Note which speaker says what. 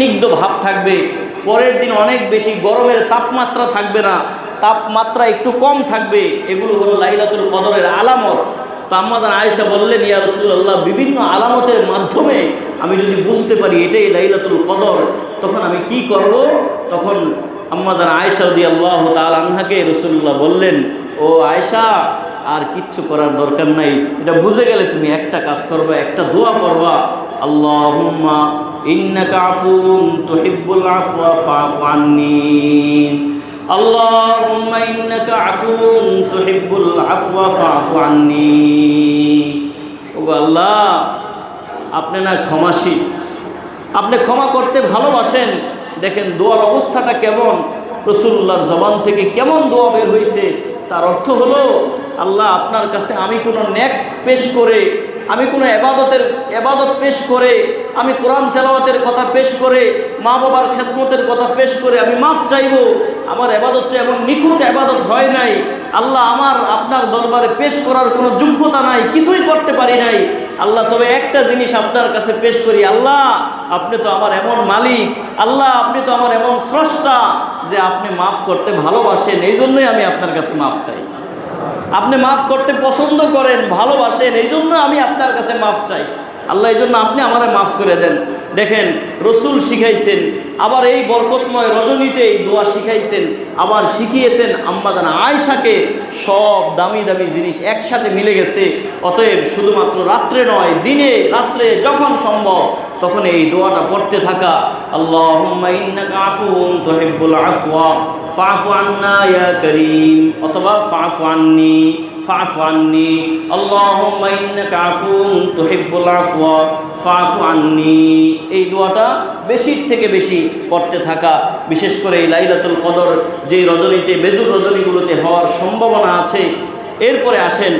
Speaker 1: স্নিগ্ধ ভাব থাকবে। পরের দিন অনেক বেশি গরমের তাপমাত্রা থাকবে না, তাপমাত্রা একটু কম থাকবে। এগুলো হলো লাইলাতুল কদরের আলামত। তো আম্মাজান আয়েশা বললেন, ইয়া রাসূলুল্লাহ, বিভিন্ন আলামতের মাধ্যমে আমি যদি বুঝতে পারি এটাই লাইলাতুল কদর, তখন আমি কি করব? তখন আম্মাজান আয়েশা রাদিয়াল্লাহু তাআলা আনহাকে রাসূলুল্লাহ বললেন, ও আয়েশা, আর কিচ্ছু করার দরকার নাই। এটা বুঝে গেলে তুমি একটা কাজ করবা, একটা দোয়া করবা, আল্লাহুম্মা ইন্নাকা আফুউন তুহিব্বুল আফওয়া ফাআফু আন্নী, আল্লাহুম্মা ইন্নাকা আফুউন তুহিব্বুল আফওয়া ফাআফু আন্নী। ওগো আল্লাহ, আপনি না ক্ষমাশীল, আপনি ক্ষমা করতে ভালোবাসেন। দেখেন দোয়ার অবস্থাটা কেমন, রাসূলুল্লাহর জবান থেকে কেমন দোয়া বের হয়েছে। তার অর্থ হলো, আল্লাহ, আপনার কাছে আমি কোনো নেক পেশ করে, আমি কোনো এবাদত পেশ করে, আমি কোরআন তেলাওয়াতের কথা পেশ করে, মা বাবার খেদমতের কথা পেশ করে আমি মাফ চাইব। আমার এবাদতটা এমন নিখুঁত এবাদত হয় নাই আল্লাহ, আমার আপনার দরবারে পেশ করার কোনো যোগ্যতা নাই, কিছুই করতে পারি নাই আল্লাহ। তবে একটা জিনিস আপনার কাছে পেশ করি, আল্লাহ, আপনি তো আমার এমন মালিক, আল্লাহ, আপনি তো আমার এমন স্রষ্টা যে আপনি মাফ করতে ভালোবাসেন, এই জন্যই আমি আপনার কাছে মাফ চাই। আপনি মাফ করতে পছন্দ করেন, ভালোবাসেন, এই জন্য আমি আপনার কাছে মাফ চাই। আল্লাহ, এই জন্য আপনি আমারে মাফ করে দেন। দেখেন রসুল শিখাইছেন, আবার এই বরকতময় রজনীতে এই দোয়া শিখাইছেন, আবার শিখিয়েছেন আম্মাজান আয়েশাকে। সব দামি দামি জিনিস একসাথে মিলে গেছে। অতএব শুধুমাত্র রাত্রে নয়, দিনে রাত্রে যখন সম্ভব তখন এই দোয়াটা পড়তে থাকা, আল্লাহুম্মা ইন্নাকা আফুউন তুহিব্বুল আফওয়া ফাআফু আন্না ইয়া কারীম, অথবা ফাআফু আন্নী ফাআফু আন্নী, আল্লাহুম্মা ইন্নাকা আফুউন তুহিব্বুল আফওয়া ফাআফু আন্নী। এই দোয়াটা বেশির থেকে বেশি পড়তে থাকা, বিশেষ করে এই লাইলাতুল কদর যেই রজনীতে, বেজুর রজনীগুলোতে হওয়ার সম্ভাবনা আছে। এরপরে আসেন